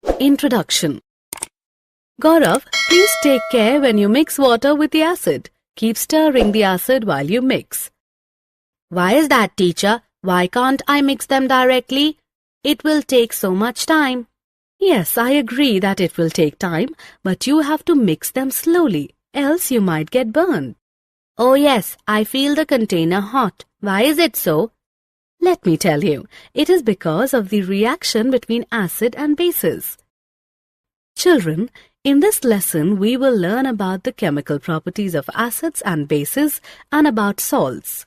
Introduction. Gaurav, please take care when you mix water with the acid. Keep stirring the acid while you mix. Why is that, teacher? Why can't I mix them directly? It will take so much time. Yes, I agree that it will take time, but you have to mix them slowly, else you might get burned. Oh yes, I feel the container hot. Why is it so? Let me tell you, it is because of the reaction between acid and bases. Children, in this lesson we will learn about the chemical properties of acids and bases and about salts.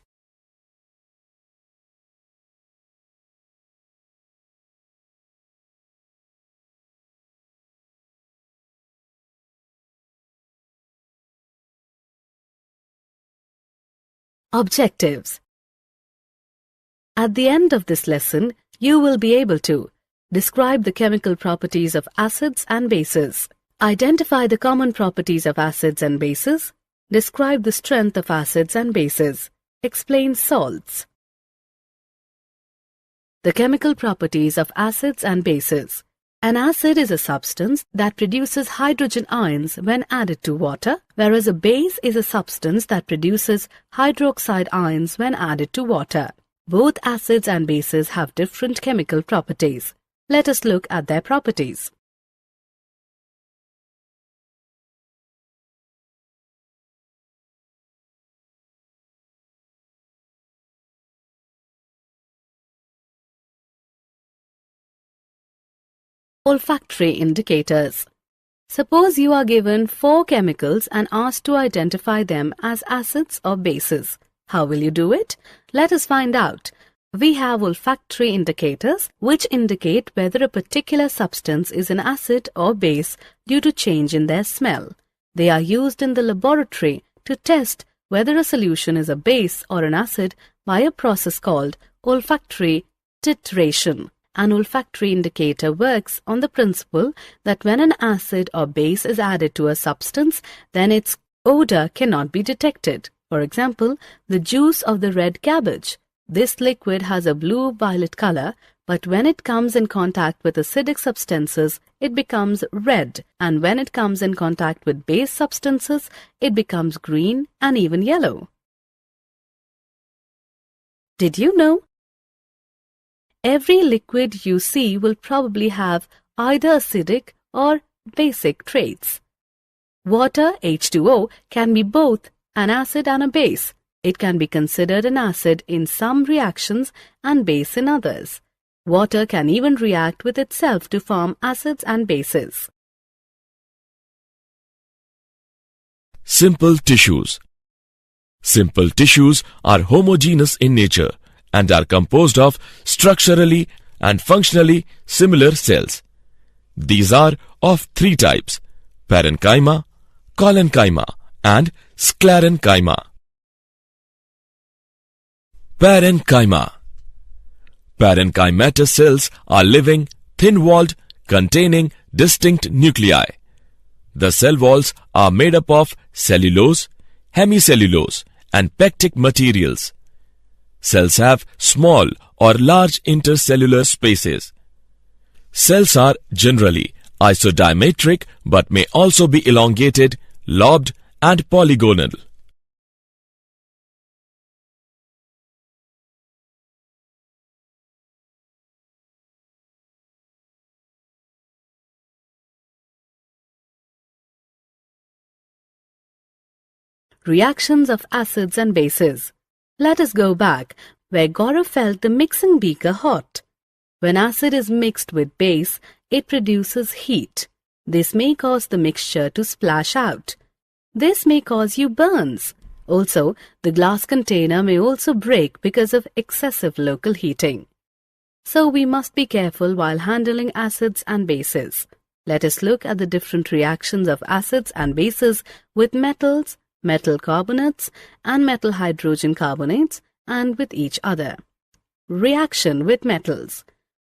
Objectives. At the end of this lesson, you will be able to describe the chemical properties of acids and bases, identify the common properties of acids and bases, describe the strength of acids and bases, explain salts. The chemical properties of acids and bases. An acid is a substance that produces hydrogen ions when added to water, whereas a base is a substance that produces hydroxide ions when added to water. Both acids and bases have different chemical properties. Let us look at their properties. Olfactory indicators. Suppose you are given 4 chemicals and asked to identify them as acids or bases. How will you do it? Let us find out. We have olfactory indicators which indicate whether a particular substance is an acid or base due to change in their smell. They are used in the laboratory to test whether a solution is a base or an acid by a process called olfactory titration. An olfactory indicator works on the principle that when an acid or base is added to a substance, then its odor cannot be detected. For example, the juice of the red cabbage. This liquid has a blue-violet color, but when it comes in contact with acidic substances, it becomes red, and when it comes in contact with base substances, it becomes green and even yellow. Did you know? Every liquid you see will probably have either acidic or basic traits. Water, H2O, can be both an acid and a base. It can be considered an acid in some reactions and base in others. Water can even react with itself to form acids and bases. Simple tissues. Simple tissues are homogeneous in nature and are composed of structurally and functionally similar cells. These are of 3 types: parenchyma, collenchyma, and sclerenchyma. Parenchyma. Parenchymatous cells are living, thin-walled, containing distinct nuclei. The cell walls are made up of cellulose, hemicellulose, and pectic materials. Cells have small or large intercellular spaces. Cells are generally isodiametric but may also be elongated, lobed, and polygonal. Reactions of acids and bases. Let us go back where Gaurav felt the mixing beaker hot. When acid is mixed with base, it produces heat. This may cause the mixture to splash out. This may cause you burns. Also, the glass container may also break because of excessive local heating. So we must be careful while handling acids and bases. Let us look at the different reactions of acids and bases with metals, metal carbonates, and metal hydrogen carbonates, and with each other. Reaction with metals.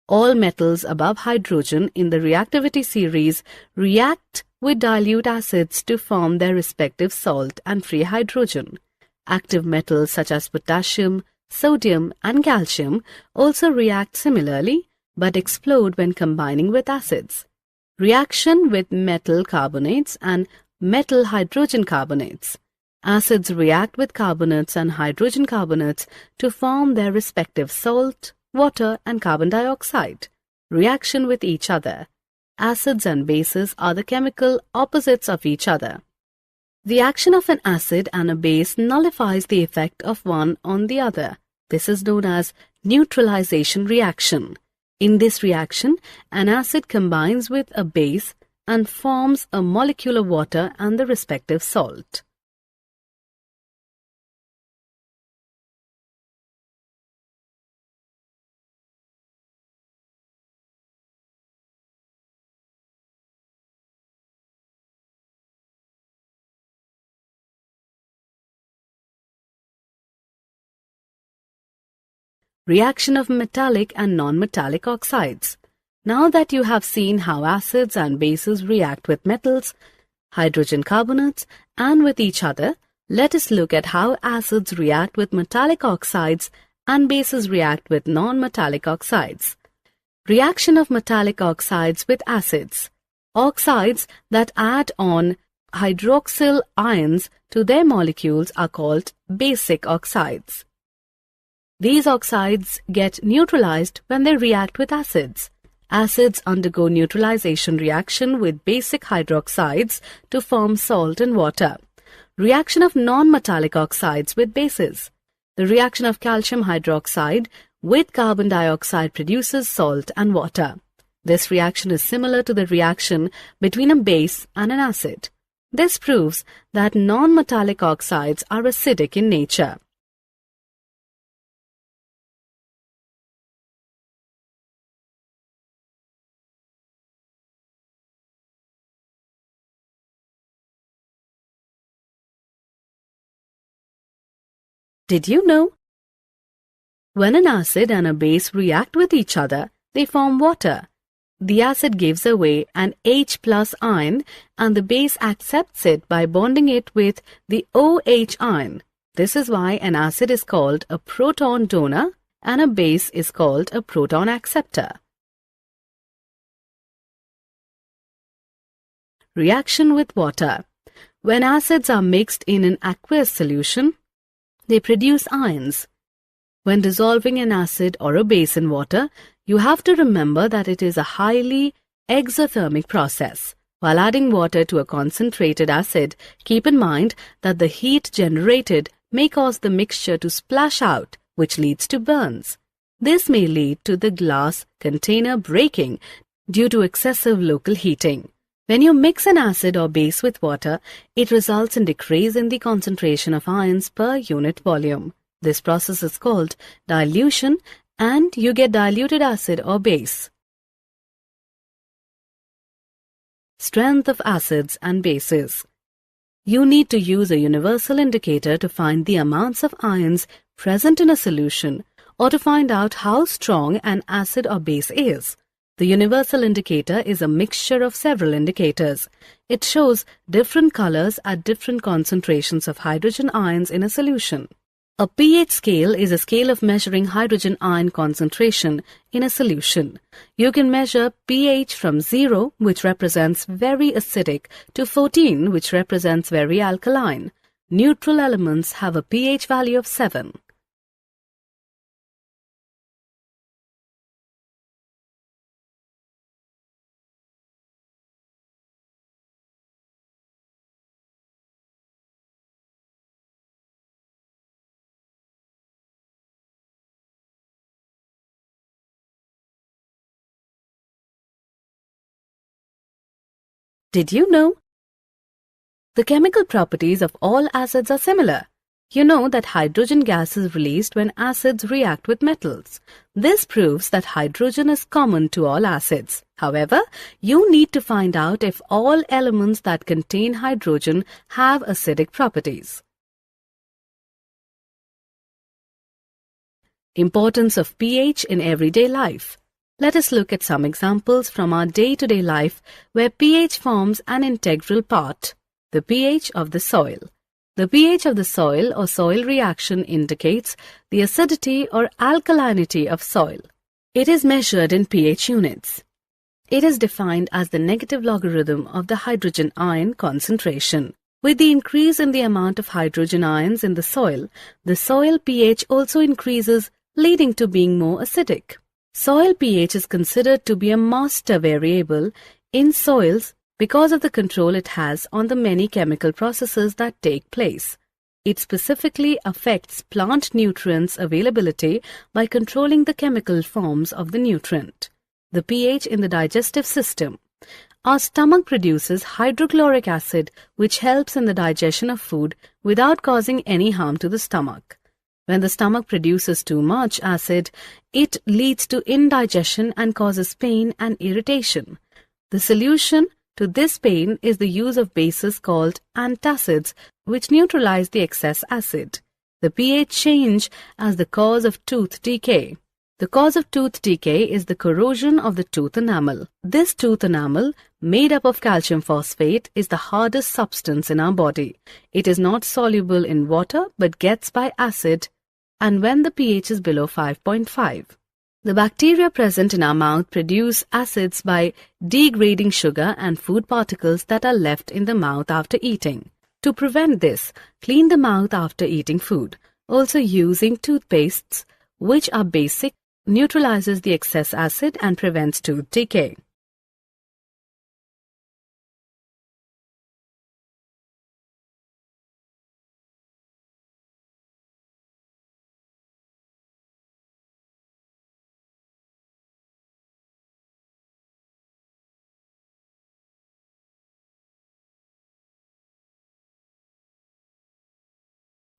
All metals above hydrogen in the reactivity series react with dilute acids to form their respective salt and free hydrogen. Active metals such as potassium, sodium, and calcium also react similarly but explode when combining with acids. Reaction with metal carbonates and metal hydrogen carbonates. Acids react with carbonates and hydrogen carbonates to form their respective salt, water, and carbon dioxide. Reaction with each other. Acids and bases are the chemical opposites of each other. The action of an acid and a base nullifies the effect of one on the other. This is known as neutralization reaction. In this reaction, an acid combines with a base and forms a molecule of water and the respective salt. Reaction of metallic and non-metallic oxides. Now that you have seen how acids and bases react with metals, hydrogen carbonates, and with each other, let us look at how acids react with metallic oxides and bases react with non-metallic oxides. Reaction of metallic oxides with acids. Oxides that add on hydroxyl ions to their molecules are called basic oxides. These oxides get neutralized when they react with acids. Acids undergo neutralization reaction with basic hydroxides to form salt and water. Reaction of non-metallic oxides with bases. The reaction of calcium hydroxide with carbon dioxide produces salt and water. This reaction is similar to the reaction between a base and an acid. This proves that non-metallic oxides are acidic in nature. Did you know? When an acid and a base react with each other, they form water. The acid gives away an H+ ion and the base accepts it by bonding it with the OH ion. This is why an acid is called a proton donor and a base is called a proton acceptor. Reaction with water. When acids are mixed in an aqueous solution, they produce ions. When dissolving an acid or a base in water, you have to remember that it is a highly exothermic process. While adding water to a concentrated acid, keep in mind that the heat generated may cause the mixture to splash out, which leads to burns. This may lead to the glass container breaking due to excessive local heating. When you mix an acid or base with water, it results in decrease in the concentration of ions per unit volume. This process is called dilution and you get diluted acid or base. Strength of acids and bases. You need to use a universal indicator to find the amounts of ions present in a solution or to find out how strong an acid or base is. The universal indicator is a mixture of several indicators. It shows different colors at different concentrations of hydrogen ions in a solution. A pH scale is a scale of measuring hydrogen ion concentration in a solution. You can measure pH from 0, which represents very acidic, to 14, which represents very alkaline. Neutral elements have a pH value of 7. Did you know? The chemical properties of all acids are similar. You know that hydrogen gas is released when acids react with metals. This proves that hydrogen is common to all acids. However, you need to find out if all elements that contain hydrogen have acidic properties. Importance of pH in everyday life. Let us look at some examples from our day-to-day life where pH forms an integral part. The pH of the soil. The pH of the soil or soil reaction indicates the acidity or alkalinity of soil. It is measured in pH units. It is defined as the negative logarithm of the hydrogen ion concentration. With the increase in the amount of hydrogen ions in the soil pH also increases, leading to being more acidic. Soil pH is considered to be a master variable in soils because of the control it has on the many chemical processes that take place. It specifically affects plant nutrients availability by controlling the chemical forms of the nutrient. The pH in the digestive system. Our stomach produces hydrochloric acid, which helps in the digestion of food without causing any harm to the stomach. When the stomach produces too much acid, it leads to indigestion and causes pain and irritation. The solution to this pain is the use of bases called antacids, which neutralize the excess acid. The pH change as the cause of tooth decay. The cause of tooth decay is the corrosion of the tooth enamel. This tooth enamel, made up of calcium phosphate, is the hardest substance in our body. It is not soluble in water but gets by acid, and when the pH is below 5.5. The bacteria present in our mouth produce acids by degrading sugar and food particles that are left in the mouth after eating. To prevent this, clean the mouth after eating food. Also, using toothpastes, which are basic, neutralizes the excess acid and prevents tooth decay.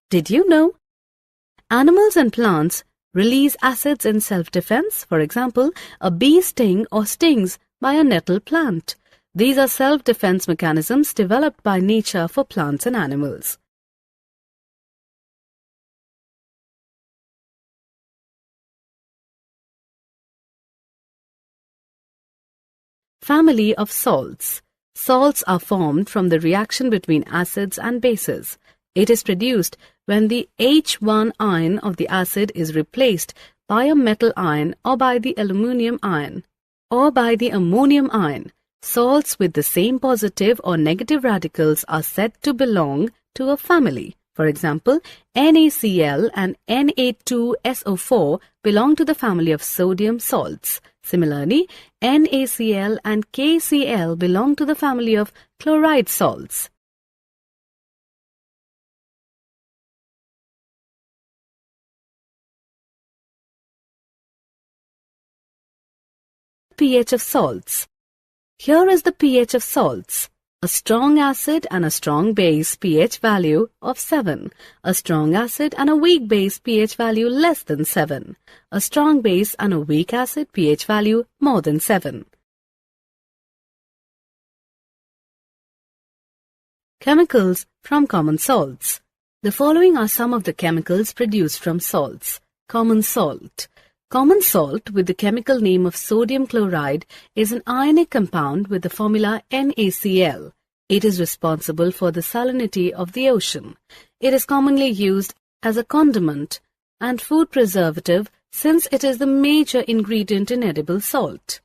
Did you know? Animals and plants release acids in self-defense. For example, a bee stings by a nettle plant. These are self-defense mechanisms developed by nature for plants and animals. Family of salts. Salts are formed from the reaction between acids and bases. It is produced when the H1 ion of the acid is replaced by a metal ion or by the ammonium ion. Salts with the same positive or negative radicals are said to belong to a family. For example, NaCl and Na2SO4 belong to the family of sodium salts. Similarly, NaCl and KCl belong to the family of chloride salts. pH of salts. Here is the pH of salts. A strong acid and a strong base pH value of 7. A strong acid and a weak base pH value less than 7. A strong base and a weak acid pH value more than 7. Chemicals from common salts. The following are some of the chemicals produced from salts. Common salt. Common salt with the chemical name of sodium chloride is an ionic compound with the formula NaCl. It is responsible for the salinity of the ocean. It is commonly used as a condiment and food preservative since it is the major ingredient in edible salt.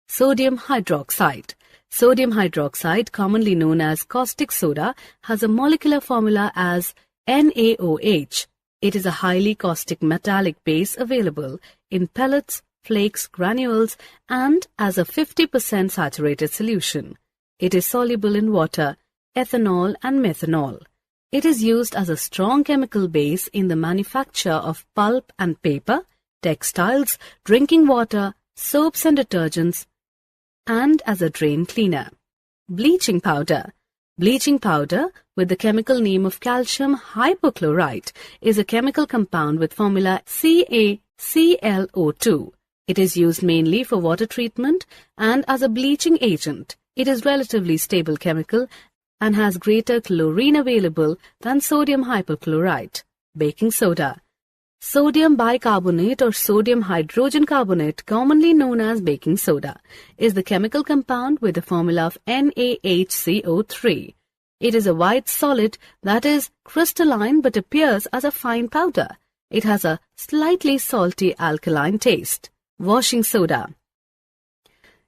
Sodium hydroxide. Sodium hydroxide, commonly known as caustic soda, has a molecular formula as NaOH. It is a highly caustic metallic base available in pellets, flakes, granules, and as a 50% saturated solution. It is soluble in water, ethanol, and methanol. It is used as a strong chemical base in the manufacture of pulp and paper, textiles, drinking water, soaps and detergents, and as a drain cleaner. Bleaching powder. Bleaching powder, with the chemical name of calcium hypochlorite, is a chemical compound with formula CaClO2. It is used mainly for water treatment and as a bleaching agent. It is relatively stable chemical and has greater chlorine available than sodium hypochlorite. Baking soda. Sodium bicarbonate or sodium hydrogen carbonate, commonly known as baking soda, is the chemical compound with the formula of NaHCO3. It is a white solid that is crystalline but appears as a fine powder. It has a slightly salty alkaline taste. Washing soda.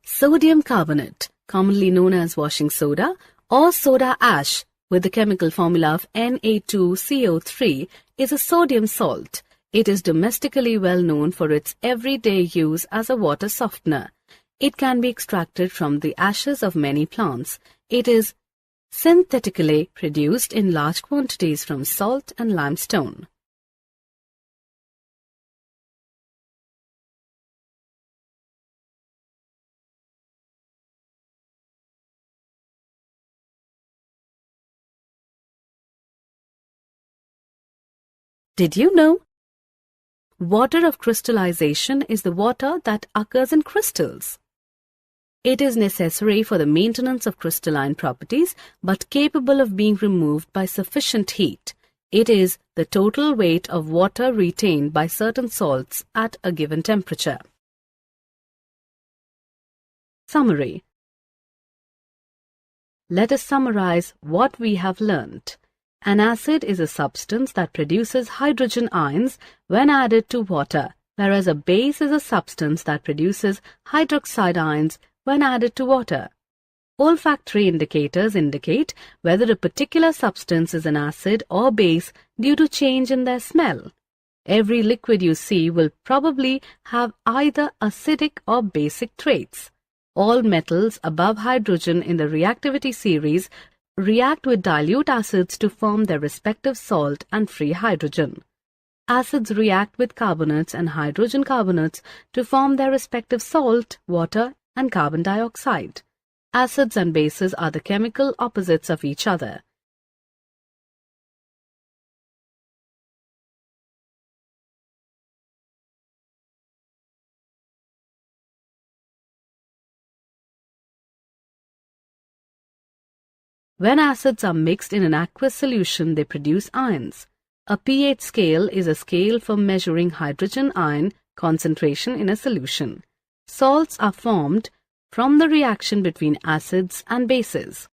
Sodium carbonate, commonly known as washing soda or soda ash, with the chemical formula of Na2CO3, is a sodium salt. It is domestically well known for its everyday use as a water softener. It can be extracted from the ashes of many plants. It is synthetically produced in large quantities from salt and limestone. Did you know? Water of crystallization is the water that occurs in crystals. It is necessary for the maintenance of crystalline properties but capable of being removed by sufficient heat. It is the total weight of water retained by certain salts at a given temperature. Summary. Let us summarize what we have learnt. An acid is a substance that produces hydrogen ions when added to water, whereas a base is a substance that produces hydroxide ions when added to water. Olfactory indicators indicate whether a particular substance is an acid or base due to change in their smell. Every liquid you see will probably have either acidic or basic traits. All metals above hydrogen in the reactivity series react with dilute acids to form their respective salt and free hydrogen. Acids react with carbonates and hydrogen carbonates to form their respective salt, water, and carbon dioxide. Acids and bases are the chemical opposites of each other. When acids are mixed in an aqueous solution, they produce ions. A pH scale is a scale for measuring hydrogen ion concentration in a solution. Salts are formed from the reaction between acids and bases.